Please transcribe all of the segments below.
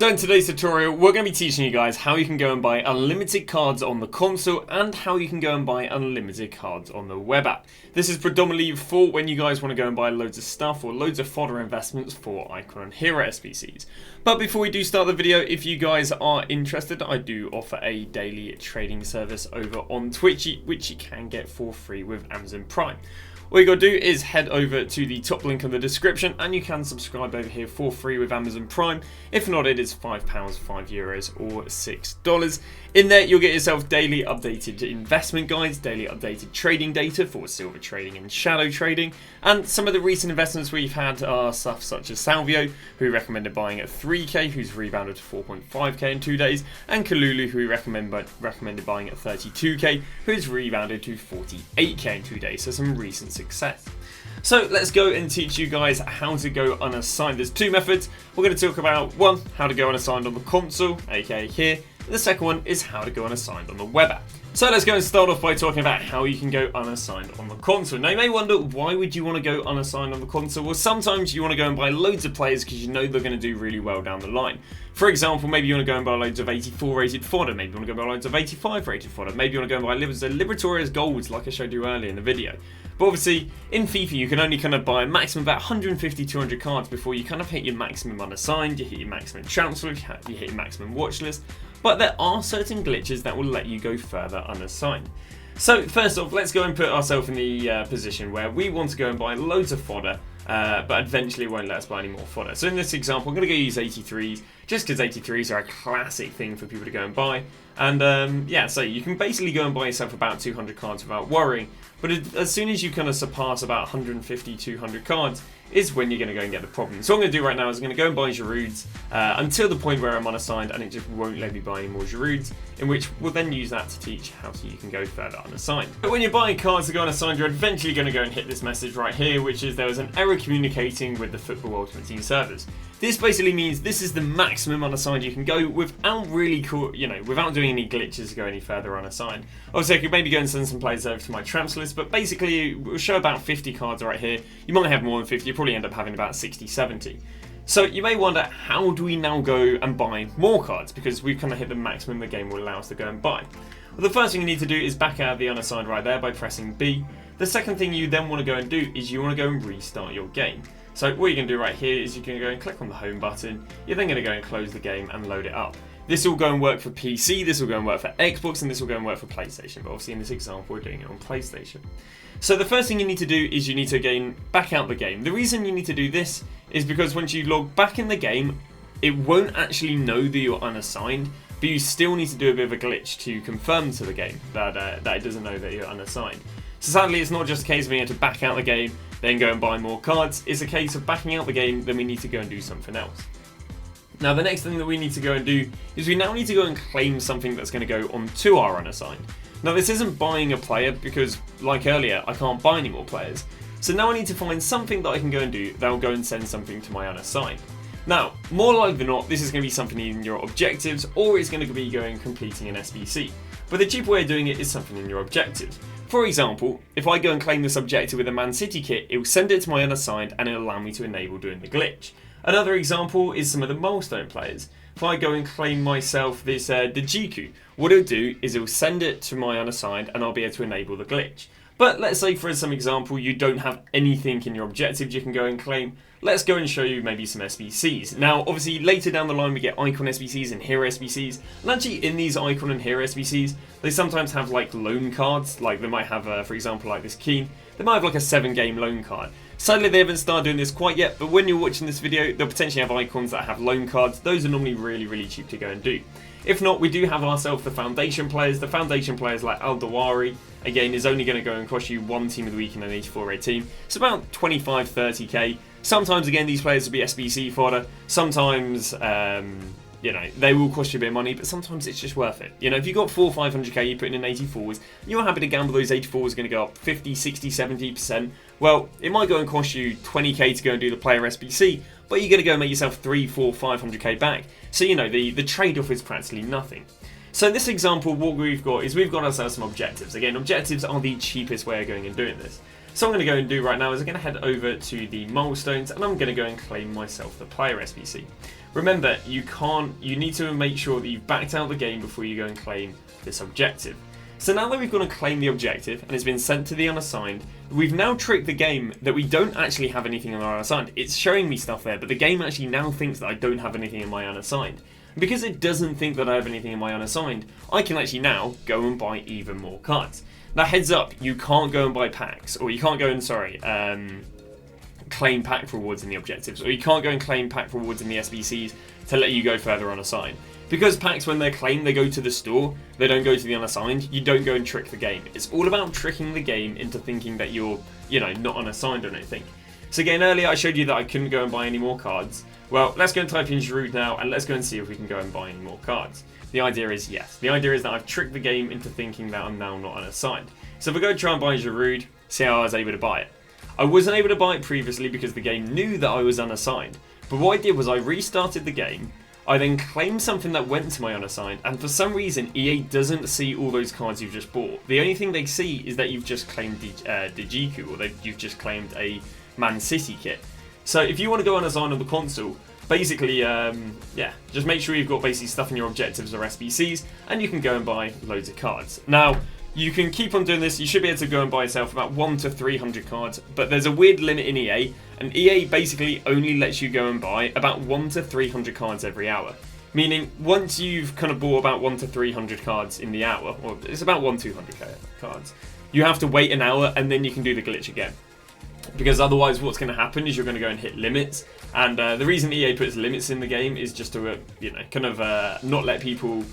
So in today's tutorial, we're going to be teaching you guys how you can go and buy unlimited cards on the console and how you can go and buy unlimited cards on the web app. This is predominantly for when you guys want to go and buy loads of stuff or loads of fodder investments for Icon and Hero SBCs. But before we do start the video, if you guys are interested, I do offer a daily trading service over on Twitch, which you can get for free with Amazon Prime. All you gotta do is head over to the top link in the description and you can subscribe over here for free with Amazon Prime. If not, it is £5, €5 or $6. In there, you'll get yourself daily updated investment guides, daily updated trading data for silver trading and shadow trading. And some of the recent investments we've had are stuff such as Salvio, who recommended buying at 3k, who's rebounded to 4.5k in 2 days, and Kalulu, who recommended buying at 32k, who's rebounded to 48k in 2 days. So some recent success. So let's go and teach you guys how to go unassigned. There's two methods. We're going to talk about one, how to go unassigned on the console, aka here. And the second one is how to go unassigned on the web app. So let's go and start off by talking about how you can go unassigned on the console. Now you may wonder, why would you want to go unassigned on the console? Well, sometimes you want to go and buy loads of players because you know they're going to do really well down the line. For example, maybe you want to go and buy loads of 84 rated fodder, maybe you want to go and buy loads of 85 rated fodder, maybe you want to go and buy loads of Liberatorious golds like I showed you earlier in the video. But obviously, in FIFA you can only kind of buy a maximum of about 150, 200 cards before you kind of hit your maximum unassigned, you hit your maximum transfer, you hit your maximum watch list. But there are certain glitches that will let you go further unassigned. So first off, let's go and put ourselves in the position where we want to go and buy loads of fodder, but eventually it won't let us buy any more fodder. So in this example, I'm going to go use 83s, just because 83s are a classic thing for people to go and buy. And yeah, so you can basically go and buy yourself about 200 cards without worrying. But as soon as you kind of surpass about 150, 200 cards, is when you're going to go and get the problem. So what I'm going to do right now is I'm going to go and buy Girouds until the point where I'm unassigned and it just won't let me buy any more Girouds, in which we'll then use that to teach how you can go further unassigned. But when you're buying cards to go unassigned, you're eventually going to go and hit this message right here, which is there was an error communicating with the Football Ultimate Team servers. This basically means this is the maximum unassigned you can go without really without doing any glitches to go any further unassigned. Obviously, I could maybe go and send some players over to my transfer list, but basically we'll show about 50 cards right here. You might have more than 50, you'll probably end up having about 60, 70. So you may wonder, how do we now go and buy more cards? Because we've kind of hit the maximum the game will allow us to go and buy. Well, the first thing you need to do is back out of the unassigned right there by pressing B. The second thing you then want to go and do is you want to go and restart your game. So what you're going to do right here is you're going to go and click on the home button. You're then going to go and close the game and load it up. This will go and work for PC, this will go and work for Xbox, and this will go and work for PlayStation. But obviously in this example, we're doing it on PlayStation. So the first thing you need to do is you need to again back out the game. The reason you need to do this is because once you log back in the game, it won't actually know that you're unassigned, but you still need to do a bit of a glitch to confirm to the game that it doesn't know that you're unassigned. So sadly, it's not just a case of being able to back out the game, then go and buy more cards. It's a case of backing out the game, then we need to go and do something else. Now the next thing that we need to go and do is we now need to go and claim something that's going to go onto our unassigned. Now this isn't buying a player because, like earlier, I can't buy any more players. So now I need to find something that I can go and do that will go and send something to my unassigned. Now, more likely than not, this is going to be something in your objectives, or it's going to be going completing an SBC. But the cheaper way of doing it is something in your objectives. For example, if I go and claim this objective with a Man City kit, it will send it to my unassigned and it will allow me to enable doing the glitch. Another example is some of the milestone players. If I go and claim myself this Dejiku, what it'll do is it'll send it to my unassigned and I'll be able to enable the glitch. But let's say for some example you don't have anything in your objectives you can go and claim. Let's go and show you maybe some SBCs. Now obviously later down the line we get Icon SBCs and Hero SBCs, and actually in these Icon and Hero SBCs they sometimes have like loan cards, like they might have for example like this Keen, they might have like a 7-game loan card. Sadly they haven't started doing this quite yet, but when you're watching this video they'll potentially have icons that have loan cards. Those are normally really cheap to go and do. If not, we do have ourselves the foundation players. The foundation players like Al-Dawari, again, is only going to go and cost you one team of the week in an 84-rate team. It's about 25, 30k. Sometimes, again, these players will be SBC fodder. Sometimes, they will cost you a bit of money, but sometimes it's just worth it. If you've got 400, 500k, you're putting in 84s, you're happy to gamble those 84s are going to go up 50, 60, 70%. Well, it might go and cost you 20k to go and do the player SBC, but you're going to go and make yourself 300, 400, 500k back. So, the trade-off is practically nothing. So in this example, what we've got is we've got ourselves some objectives. Again, objectives are the cheapest way of going and doing this. So what I'm going to go and do right now is I'm going to head over to the milestones and I'm going to go and claim myself the player SBC. remember, you need to make sure that you've backed out the game before you go and claim this objective. So now that we've gone and claimed the objective and it's been sent to the unassigned, we've now tricked the game that we don't actually have anything in our unassigned. It's showing me stuff there, but the game actually now thinks that I don't have anything in my unassigned. And because it doesn't think that I have anything in my unassigned, I can actually now go and buy even more cards. Now heads up, you can't go and buy packs, or you can't go and, claim pack rewards in the objectives, or you can't go and claim pack rewards in the SBCs to let you go further unassigned. Because packs, when they're claimed, they go to the store, they don't go to the unassigned, you don't go and trick the game. It's all about tricking the game into thinking that you're, not unassigned or anything. So again, earlier I showed you that I couldn't go and buy any more cards. Well, let's go and type in Giroud now, and let's go and see if we can go and buy any more cards. The idea is yes. The idea is that I've tricked the game into thinking that I'm now not unassigned. So if I go try and buy Giroud, see how I was able to buy it. I wasn't able to buy it previously because the game knew that I was unassigned. But what I did was I restarted the game, I then claimed something that went to my unassigned, and for some reason EA doesn't see all those cards you've just bought. The only thing they see is that you've just claimed Dejiku, or you've just claimed a Man City kit. So if you want to go unassigned on the console, basically, just make sure you've got basically stuff in your objectives or SBCs, and you can go and buy loads of cards. Now, you can keep on doing this. You should be able to go and buy yourself about 100 to 300 cards, but there's a weird limit in EA, and EA basically only lets you go and buy about 100 to 300 cards every hour. Meaning, once you've kind of bought about 100 to 300 cards in the hour, or it's about 200 cards, you have to wait an hour and then you can do the glitch again. Because otherwise what's going to happen is you're going to go and hit limits, and the reason EA puts limits in the game is just to, not let people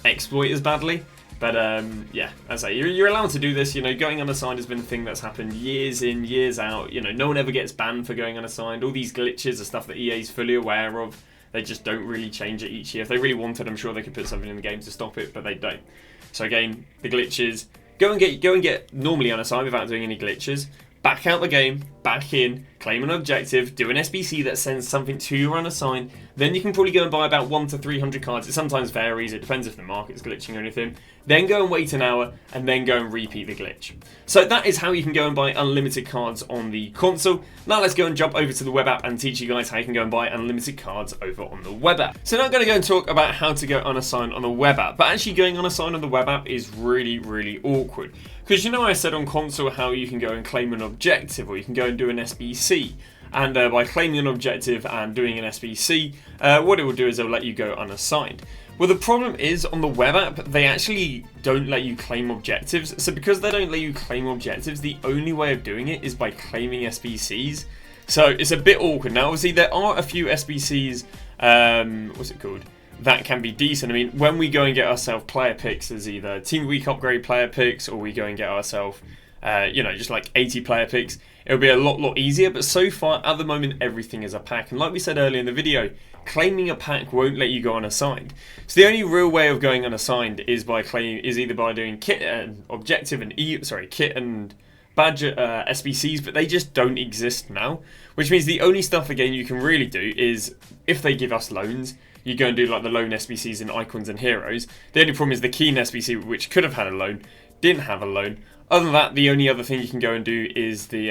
exploit as badly. But as I say, you're allowed to do this. Going unassigned has been a thing that's happened years in, years out. No one ever gets banned for going unassigned. All these glitches are stuff that EA's fully aware of. They just don't really change it each year. If they really wanted, I'm sure they could put something in the game to stop it, but they don't. So again, the glitches. Go and get normally unassigned without doing any glitches. Back out the game, back in, claim an objective, do an SBC that sends something to your unassigned, then you can probably go and buy about 100 to 300 cards. It sometimes varies, it depends if the market's glitching or anything. Then go and wait an hour, and then go and repeat the glitch. So that is how you can go and buy unlimited cards on the console. Now let's go and jump over to the web app and teach you guys how you can go and buy unlimited cards over on the web app. So now I'm going to go and talk about how to go unassigned on the web app. But actually going unassigned on the web app is really, really awkward. Because I said on console how you can go and claim an objective, or you can go and do an SBC. And by claiming an objective and doing an SBC, what it will do is it will let you go unassigned. Well, the problem is on the web app, they actually don't let you claim objectives. So because they don't let you claim objectives, the only way of doing it is by claiming SBCs. So it's a bit awkward. Now, obviously, there are a few SBCs, that can be decent. I mean, when we go and get ourselves player picks, there's either Team Week upgrade player picks, or we go and get ourselves, just like 80 player picks. It'll be a lot easier, but so far, at the moment, everything is a pack. And like we said earlier in the video, claiming a pack won't let you go unassigned. So the only real way of going unassigned is either by doing kit and objective and kit and badge SBCs, but they just don't exist now. Which means the only stuff again you can really do is if they give us loans, you go and do like the loan SBCs in icons and heroes. The only problem is the Keen SBC, which could have had a loan, didn't have a loan. Other than that, the only other thing you can go and do is the,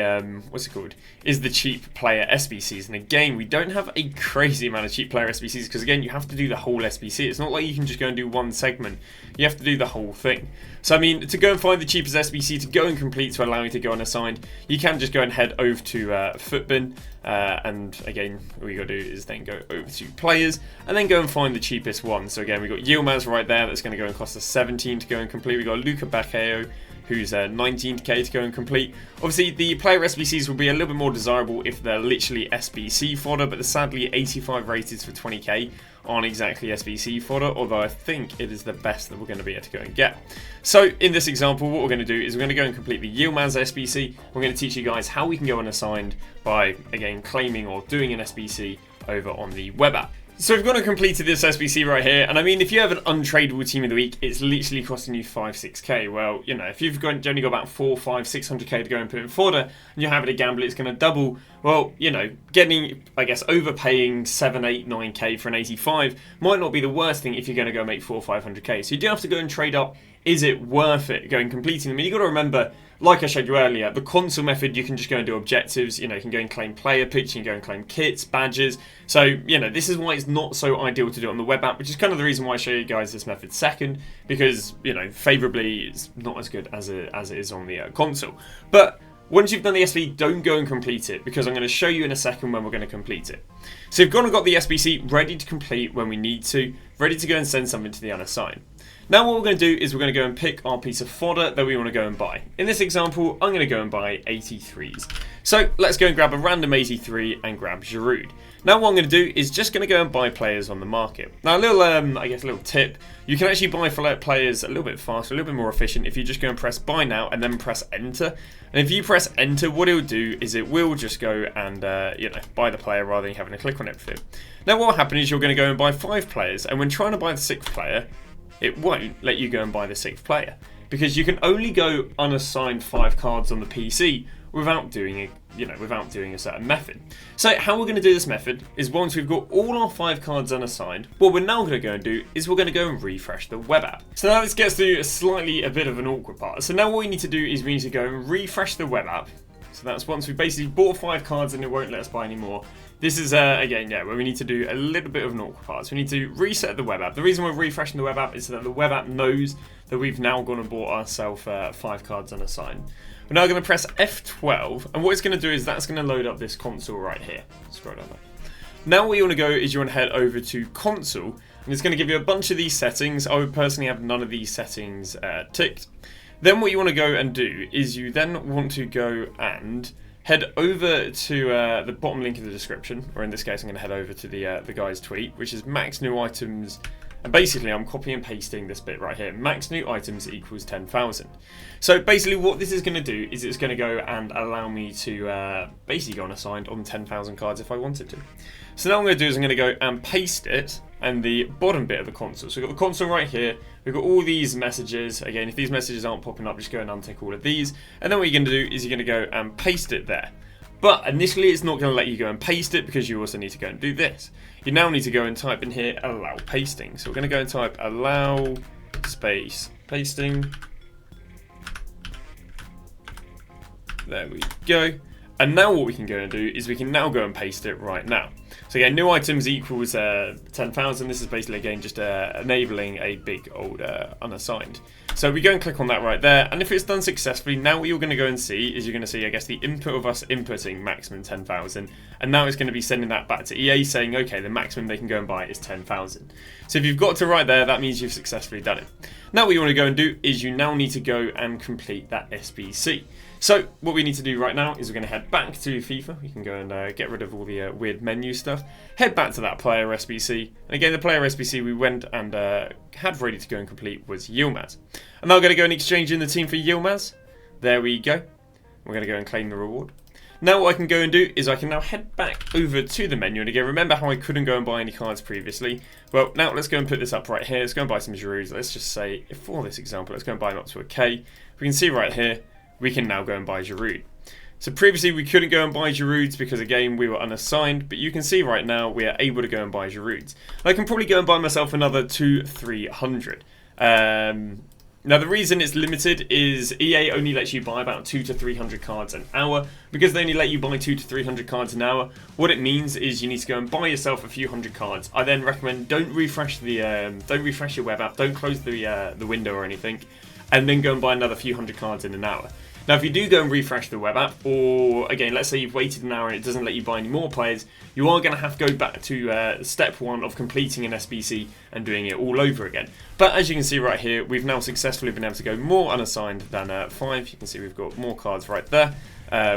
is the cheap player SBCs. And again, we don't have a crazy amount of cheap player SBCs because again, you have to do the whole SBC. It's not like you can just go and do one segment. You have to do the whole thing. So I mean, to go and find the cheapest SBC to go and complete to allow you to go unassigned, you can just go and head over to Footbin. And again, all you got to do is then go over to players and then go and find the cheapest one. So again, we've got Yilmaz right there. That's going to go and cost us 17 to go and complete. We've got Luca Bacchio, who's 19k to go and complete. Obviously, the player SBCs will be a little bit more desirable if they're literally SBC fodder, but sadly 85 rated for 20k aren't exactly SBC fodder, although I think it is the best that we're going to be able to go and get. So in this example, what we're going to do is we're going to go and complete the Yilmaz SBC. We're going to teach you guys how we can go unassigned by, again, claiming or doing an SBC over on the web app. So we've gone and completed this SBC right here, and I mean, if you have an untradeable team of the week, it's literally costing you 5-6k. Well, if you've only got about 4, 5, 600k to go and put in fodder, and you're having to gamble, it's going to double. Well, getting, I guess, overpaying 7, 8, 9k for an 85 might not be the worst thing if you're going to go make 400, 500k. So you do have to go and trade up is it worth it going completing them? And you've got to remember, like I showed you earlier, the console method, you can just go and do objectives. You know, you can go and claim player picks, you can go and claim kits, badges. So, you know, this is why it's not so ideal to do it on the web app, which is kind of the reason why I show you guys this method second, because, you know, favorably, it's not as good as it is on the console. But once you've done the SB, don't go and complete it, because I'm going to show you in a second when we're going to complete it. So you've gone and got the SBC ready to complete when we need to, ready to go and send something to the unassigned. Now what we're going to do is we're going to go and pick our piece of fodder that we want to go and buy. In this example, I'm going to go and buy 83s. So let's go and grab a random 83 and grab Giroud. Now what I'm going to do is just going to go and buy players on the market. Now a little, I guess a little tip, you can actually buy players a little bit faster, a little bit more efficient if you just go and press buy now and then press enter. And if you press enter, what it will do is it will just go and you know, buy the player rather than having to click on it for you. Now what will happen is you're going to go and buy 5 players, and when trying to buy the 6th player, it won't let you go and buy the 6th player, because you can only go unassigned 5 cards on the PC without doing a, you know, without doing a certain method. So how we're going to do this method is, once we've got all our 5 cards unassigned, what we're now going to go and do is we're going to go and refresh the web app. So now this gets to a bit of an awkward part. So now what we need to do is we need to go and refresh the web app. So that's once we've basically bought 5 cards and it won't let us buy any more. This is, again, yeah, where we need to do a little bit of an awkward part. So we need to reset the web app. The reason we're refreshing the web app is so that the web app knows that we've now gone and bought ourselves 5 cards unassigned. We're now going to press F12, and what it's going to do is that's going to load up this console right here. Scroll down there. Now where you want to go is you want to head over to console, and it's going to give you a bunch of these settings. I would personally have none of these settings ticked. Then what you want to go and do is you then want to go and head over to the bottom link in the description, or in this case I'm going to head over to the guy's tweet, which is max new items, and basically I'm copying and pasting this bit right here. Max new items equals 10,000. So basically what this is going to do is it's going to go and allow me to basically go unassigned on 10,000 cards if I wanted to. So now what I'm going to do is I'm going to go and paste it and the bottom bit of the console. So we've got the console right here, we've got all these messages. Again, if these messages aren't popping up, just go and untick all of these, and then what you're going to do is you're going to go and paste it there. But initially it's not going to let you go and paste it, because you also need to go and do this. You now need to go and type in here allow pasting. So we're going to go and type allow space pasting. There we go. And now what we can go and do is we can now go and paste it right now. So again, new items equals 10,000. This is basically, again, just enabling a big old unassigned. So we go and click on that right there, and if it's done successfully, now what you're going to go and see is you're going to see, I guess, the input of us inputting maximum 10,000, and now it's going to be sending that back to EA saying, okay, the maximum they can go and buy is 10,000. So if you've got to right there, that means you've successfully done it. Now what you want to go and do is you now need to go and complete that SBC. So what we need to do right now is we're going to head back to FIFA. You can go and get rid of all the weird menu stuff. Head back to that player SBC. And again, the player SBC we went and had ready to go and complete was Yilmaz. I'm now going to go and exchange in the team for Yilmaz. There we go. We're going to go and claim the reward. Now what I can go and do is I can now head back over to the menu. And again, remember how I couldn't go and buy any cards previously? Well, now let's go and put this up right here. Let's go and buy some Girouds. Let's just say, for this example, let's go and buy them up to a K. We can see right here, we can now go and buy Giroud. So previously we couldn't go and buy Girouds because, again, we were unassigned, but you can see right now we are able to go and buy Girouds. I can probably go and buy myself another 200-300. Now the reason it's limited is EA only lets you buy about 200 to 300 cards an hour. Because they only let you buy 200 to 300 cards an hour, what it means is you need to go and buy yourself a few hundred cards. I then recommend don't refresh your web app, don't close the window or anything, and then go and buy another few hundred cards in an hour. Now if you do go and refresh the web app, or again, let's say you've waited an hour and it doesn't let you buy any more players, you are going to have to go back to step 1 of completing an SBC and doing it all over again. But as you can see right here, we've now successfully been able to go more unassigned than 5. You can see we've got more cards right there.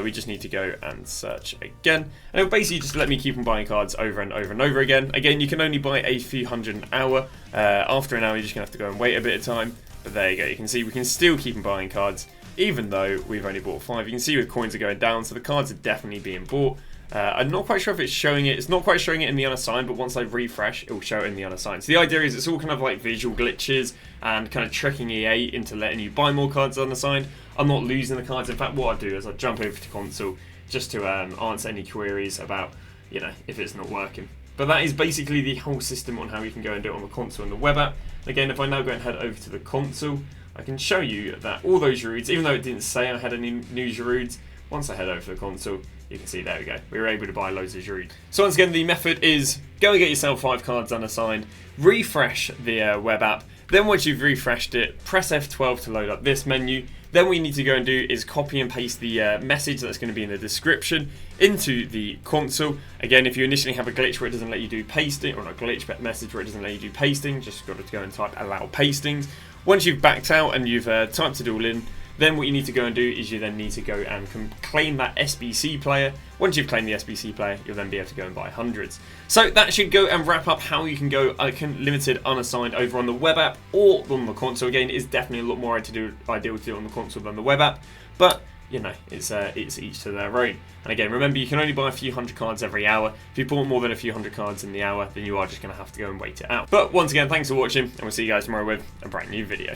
We just need to go and search again, and it'll basically just let me keep on buying cards over and over and over again. Again, you can only buy a few hundred an hour. After an hour, you're just going to have to go and wait a bit of time. But there you go, you can see we can still keep on buying cards, even though we've only bought 5. You can see with coins are going down, so the cards are definitely being bought. I'm not quite sure if it's showing it. It's not quite showing it in the unassigned, but once I refresh, it will show it in the unassigned. So the idea is it's all kind of like visual glitches and kind of tricking EA into letting you buy more cards unassigned. I'm not losing the cards. In fact, what I do is I jump over to console just to answer any queries about, you know, if it's not working. But that is basically the whole system on how you can go and do it on the console and the web app. Again, if I now go and head over to the console, I can show you that all those Girouds, even though it didn't say I had any new Girouds, once I head over to the console, you can see, there we go, we were able to buy loads of Girouds. So once again, the method is go and get yourself 5 cards unassigned, refresh the web app, then once you've refreshed it, press F12 to load up this menu. Then what you need to go and do is copy and paste the message that's going to be in the description into the console. Again, if you initially have a glitch where it doesn't let you do pasting, or not a glitch, but message where it doesn't let you do pasting, just got to go and type allow pastings. Once you've backed out and you've typed it all in, then what you need to go and do is you then need to go and claim that SBC player. Once you've claimed the SBC player, you'll then be able to go and buy hundreds. So that should go and wrap up how you can go limited unassigned over on the web app or on the console. Again, it's definitely a lot more ideal to do it on the console than the web app, but you know, it's each to their own. And again, remember, you can only buy a few hundred cards every hour. If you bought more than a few hundred cards in the hour, then you are just going to have to go and wait it out. But once again, thanks for watching, and we'll see you guys tomorrow with a brand new video.